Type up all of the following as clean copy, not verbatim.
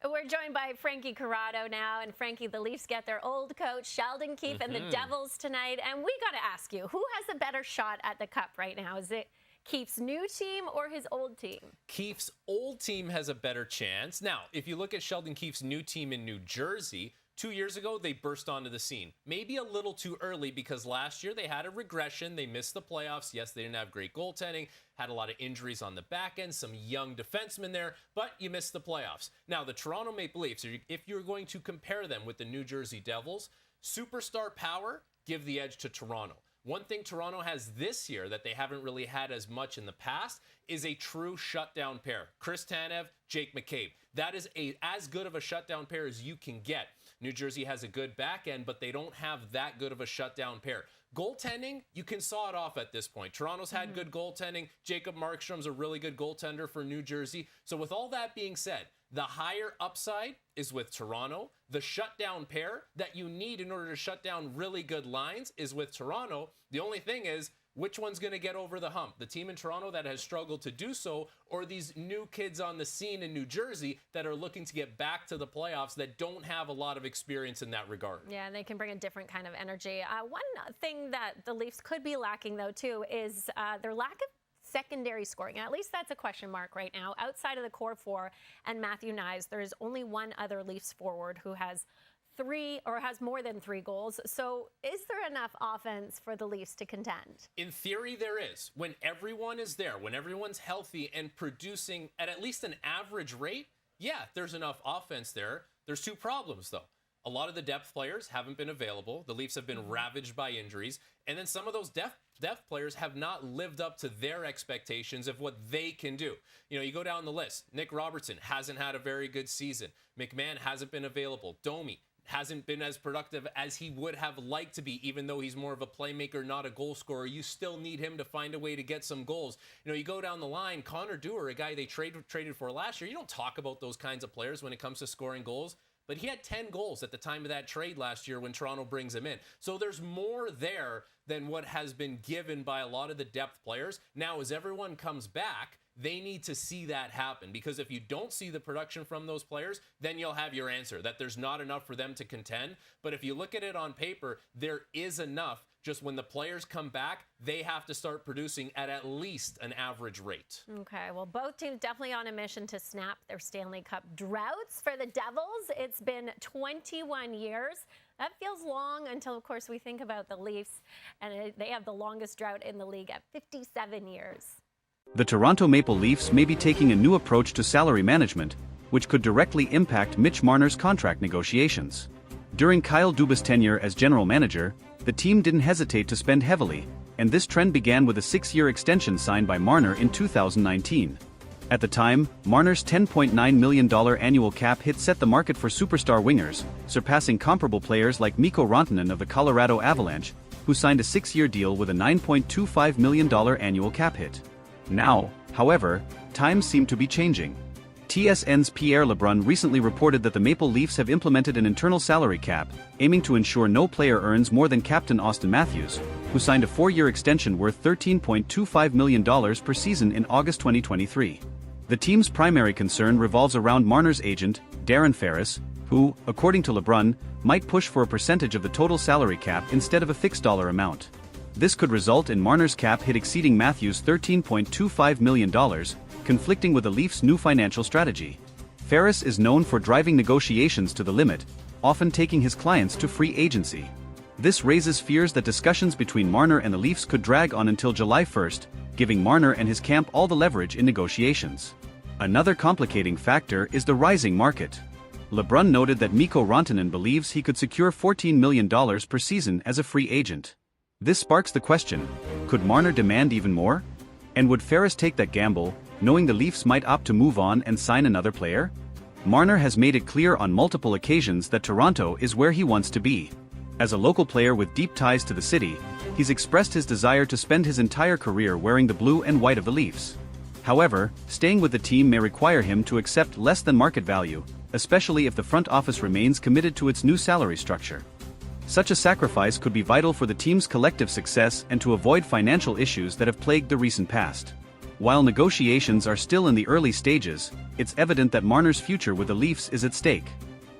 We're joined by Frankie Corrado now. And Frankie, the Leafs get their old coach, Sheldon Keefe, and the Devils tonight. And we got to ask you, who has a better shot at the Cup right now? Is it Keefe's new team or his old team? Keefe's old team has a better chance. Now, if you look at Sheldon Keefe's new team in New Jersey, 2 years ago, they burst onto the scene. Maybe a little too early because last year they had a regression. They missed the playoffs. Yes, they didn't have great goaltending, had a lot of injuries on the back end, some young defensemen there, but you missed the playoffs. Now, the Toronto Maple Leafs, if you're going to compare them with the New Jersey Devils, superstar power, give the edge to Toronto. One thing Toronto has this year that they haven't really had as much in the past is a true shutdown pair. Chris Tanev, Jake McCabe. That is as good of a shutdown pair as you can get. New Jersey has a good back end, but they don't have that good of a shutdown pair. Goaltending, you can saw it off at this point. Toronto's had good goaltending. Jacob Markstrom's a really good goaltender for New Jersey. So with all that being said, the higher upside is with Toronto. The shutdown pair that you need in order to shut down really good lines is with Toronto. The only thing is, which one's going to get over the hump? The team in Toronto that has struggled to do so, or these new kids on the scene in New Jersey that are looking to get back to the playoffs that don't have a lot of experience in that regard? Yeah, and they can bring a different kind of energy. One thing that the Leafs could be lacking, though, too, is their lack of secondary scoring. At least that's a question mark right now. Outside of the core four and Matthew Knies, there is only one other Leafs forward who has more than 3 goals. So is there enough offense for the Leafs to contend? In theory, there is. When everyone is there, when everyone's healthy and producing at least an average rate, yeah, there's enough offense there. There's 2 problems, though. A lot of the depth players haven't been available. The Leafs have been ravaged by injuries. And then some of those depth players have not lived up to their expectations of what they can do. You know, you go down the list. Nick Robertson hasn't had a very good season. McMahon hasn't been available. Domi hasn't been as productive as he would have liked to be, even though he's more of a playmaker, not a goal scorer. You still need him to find a way to get some goals. You know, you go down the line, Connor Dewar, a guy they traded for last year. You don't talk about those kinds of players when it comes to scoring goals, but he had 10 goals at the time of that trade last year when Toronto brings him in. So there's more there than what has been given by a lot of the depth players. Now, as everyone comes back, they need to see that happen, because if you don't see the production from those players, then you'll have your answer that there's not enough for them to contend. But if you look at it on paper, there is enough. Just when the players come back, they have to start producing at least an average rate. Okay, well, both teams definitely on a mission to snap their Stanley Cup droughts. For the Devils, it's been 21 years. That feels long until, of course, we think about the Leafs, and they have the longest drought in the league at 57 years. The Toronto Maple Leafs may be taking a new approach to salary management, which could directly impact Mitch Marner's contract negotiations. During Kyle Dubas' tenure as general manager, the team didn't hesitate to spend heavily, and this trend began with a 6-year extension signed by Marner in 2019. At the time, Marner's $10.9 million annual cap hit set the market for superstar wingers, surpassing comparable players like Mikko Rantanen of the Colorado Avalanche, who signed a 6-year deal with a $9.25 million annual cap hit. Now, however, times seem to be changing. TSN's Pierre LeBrun recently reported that the Maple Leafs have implemented an internal salary cap, aiming to ensure no player earns more than captain Auston Matthews, who signed a 4-year extension worth $13.25 million per season in August 2023. The team's primary concern revolves around Marner's agent, Darren Ferris, who, according to LeBrun, might push for a percentage of the total salary cap instead of a fixed dollar amount. This could result in Marner's cap hit exceeding Matthews' $13.25 million, conflicting with the Leafs' new financial strategy. Ferris is known for driving negotiations to the limit, often taking his clients to free agency. This raises fears that discussions between Marner and the Leafs could drag on until July 1st, giving Marner and his camp all the leverage in negotiations. Another complicating factor is the rising market. LeBrun noted that Mikko Rantanen believes he could secure $14 million per season as a free agent. This sparks the question, could Marner demand even more? And would Ferris take that gamble, knowing the Leafs might opt to move on and sign another player? Marner has made it clear on multiple occasions that Toronto is where he wants to be. As a local player with deep ties to the city, he's expressed his desire to spend his entire career wearing the blue and white of the Leafs. However, staying with the team may require him to accept less than market value, especially if the front office remains committed to its new salary structure. Such a sacrifice could be vital for the team's collective success and to avoid financial issues that have plagued the recent past. While negotiations are still in the early stages, it's evident that Marner's future with the Leafs is at stake.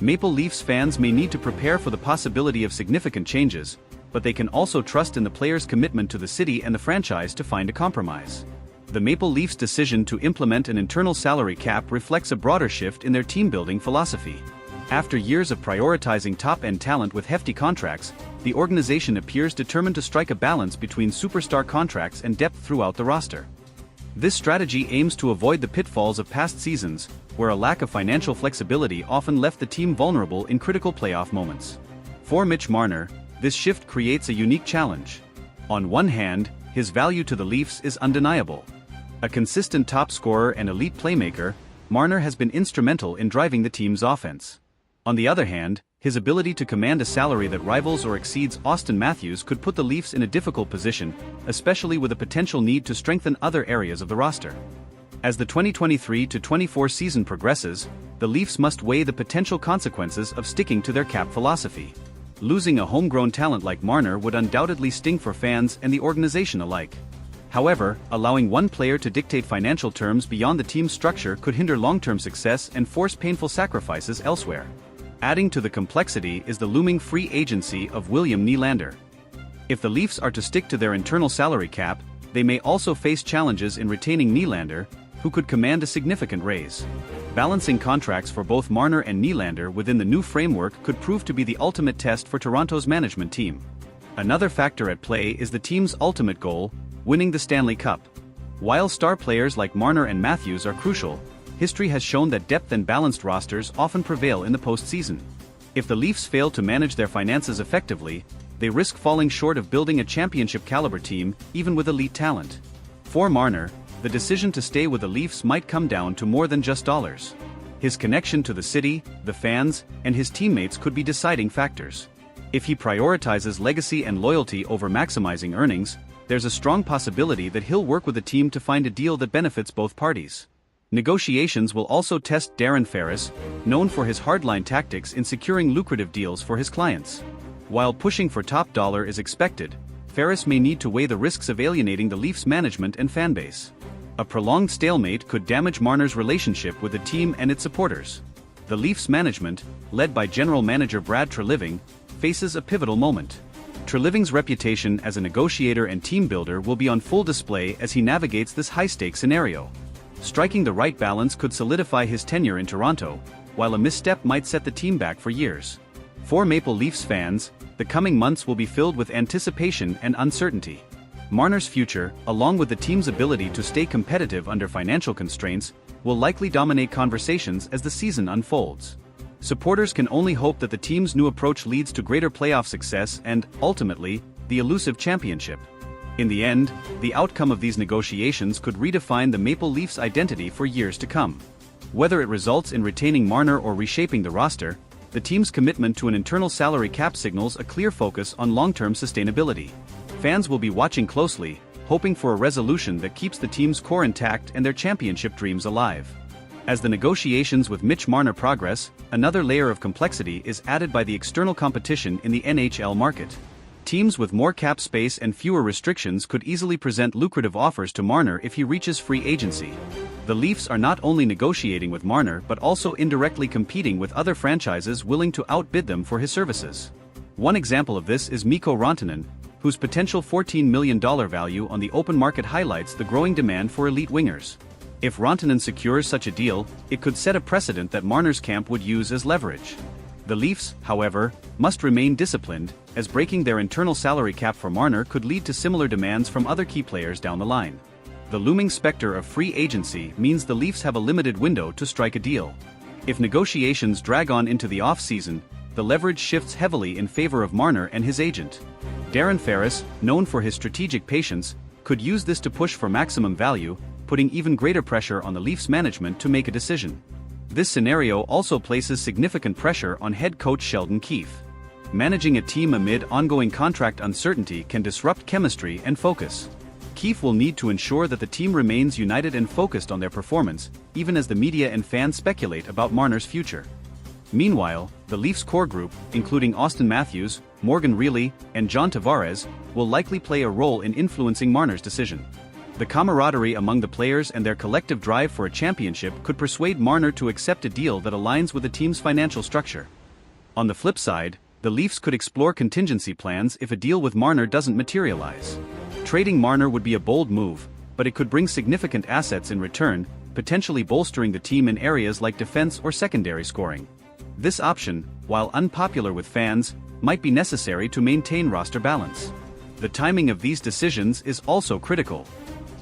Maple Leafs fans may need to prepare for the possibility of significant changes, but they can also trust in the player's commitment to the city and the franchise to find a compromise. The Maple Leafs' decision to implement an internal salary cap reflects a broader shift in their team-building philosophy. After years of prioritizing top-end talent with hefty contracts, the organization appears determined to strike a balance between superstar contracts and depth throughout the roster. This strategy aims to avoid the pitfalls of past seasons, where a lack of financial flexibility often left the team vulnerable in critical playoff moments. For Mitch Marner, this shift creates a unique challenge. On one hand, his value to the Leafs is undeniable. A consistent top scorer and elite playmaker, Marner has been instrumental in driving the team's offense. On the other hand, his ability to command a salary that rivals or exceeds Auston Matthews could put the Leafs in a difficult position, especially with a potential need to strengthen other areas of the roster. As the 2023-24 season progresses, the Leafs must weigh the potential consequences of sticking to their cap philosophy. Losing a homegrown talent like Marner would undoubtedly sting for fans and the organization alike. However, allowing one player to dictate financial terms beyond the team's structure could hinder long-term success and force painful sacrifices elsewhere. Adding to the complexity is the looming free agency of William Nylander. If the Leafs are to stick to their internal salary cap, they may also face challenges in retaining Nylander, who could command a significant raise. Balancing contracts for both Marner and Nylander within the new framework could prove to be the ultimate test for Toronto's management team. Another factor at play is the team's ultimate goal, winning the Stanley Cup. While star players like Marner and Matthews are crucial, history has shown that depth and balanced rosters often prevail in the postseason. If the Leafs fail to manage their finances effectively, they risk falling short of building a championship-caliber team, even with elite talent. For Marner, the decision to stay with the Leafs might come down to more than just dollars. His connection to the city, the fans, and his teammates could be deciding factors. If he prioritizes legacy and loyalty over maximizing earnings, there's a strong possibility that he'll work with the team to find a deal that benefits both parties. Negotiations will also test Darren Ferris, known for his hardline tactics in securing lucrative deals for his clients. While pushing for top dollar is expected, Ferris may need to weigh the risks of alienating the Leafs management and fanbase. A prolonged stalemate could damage Marner's relationship with the team and its supporters. The Leafs management, led by general manager Brad Treliving, faces a pivotal moment. Treliving's reputation as a negotiator and team builder will be on full display as he navigates this high-stakes scenario. Striking the right balance could solidify his tenure in Toronto, while a misstep might set the team back for years. For Maple Leafs fans, the coming months will be filled with anticipation and uncertainty. Marner's future, along with the team's ability to stay competitive under financial constraints, will likely dominate conversations as the season unfolds. Supporters can only hope that the team's new approach leads to greater playoff success and, ultimately, the elusive championship. In the end, the outcome of these negotiations could redefine the Maple Leafs' identity for years to come. Whether it results in retaining Marner or reshaping the roster, the team's commitment to an internal salary cap signals a clear focus on long-term sustainability. Fans will be watching closely, hoping for a resolution that keeps the team's core intact and their championship dreams alive. As the negotiations with Mitch Marner progress, another layer of complexity is added by the external competition in the NHL market. Teams with more cap space and fewer restrictions could easily present lucrative offers to Marner if he reaches free agency. The Leafs are not only negotiating with Marner but also indirectly competing with other franchises willing to outbid them for his services. One example of this is Mikko Rantanen, whose potential $14 million value on the open market highlights the growing demand for elite wingers. If Rantanen secures such a deal, it could set a precedent that Marner's camp would use as leverage. The Leafs, however, must remain disciplined, as breaking their internal salary cap for Marner could lead to similar demands from other key players down the line. The looming specter of free agency means the Leafs have a limited window to strike a deal. If negotiations drag on into the off-season, the leverage shifts heavily in favor of Marner and his agent. Darren Ferris, known for his strategic patience, could use this to push for maximum value, putting even greater pressure on the Leafs management to make a decision. This scenario also places significant pressure on head coach Sheldon Keefe. Managing a team amid ongoing contract uncertainty can disrupt chemistry and focus. Keefe will need to ensure that the team remains united and focused on their performance, even as the media and fans speculate about Marner's future. Meanwhile, the Leafs core group, including Auston Matthews, Morgan Rielly, and John Tavares, will likely play a role in influencing Marner's decision. The camaraderie among the players and their collective drive for a championship could persuade Marner to accept a deal that aligns with the team's financial structure. On the flip side, the Leafs could explore contingency plans if a deal with Marner doesn't materialize. Trading Marner would be a bold move, but it could bring significant assets in return, potentially bolstering the team in areas like defense or secondary scoring. This option, while unpopular with fans, might be necessary to maintain roster balance. The timing of these decisions is also critical.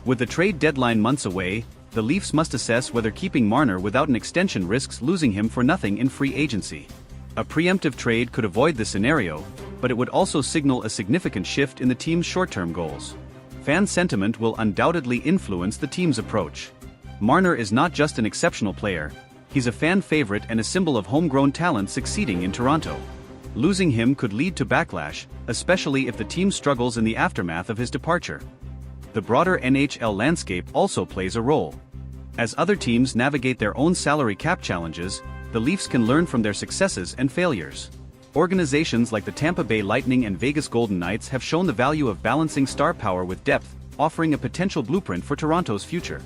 With the trade deadline months away, the Leafs must assess whether keeping Marner without an extension risks losing him for nothing in free agency. A preemptive trade could avoid this scenario, but it would also signal a significant shift in the team's short-term goals. Fan sentiment will undoubtedly influence the team's approach. Marner is not just an exceptional player, he's a fan favorite and a symbol of homegrown talent succeeding in Toronto. Losing him could lead to backlash, especially if the team struggles in the aftermath of his departure. The broader NHL landscape also plays a role. As other teams navigate their own salary cap challenges, the Leafs can learn from their successes and failures. Organizations like the Tampa Bay Lightning and Vegas Golden Knights have shown the value of balancing star power with depth, offering a potential blueprint for Toronto's future.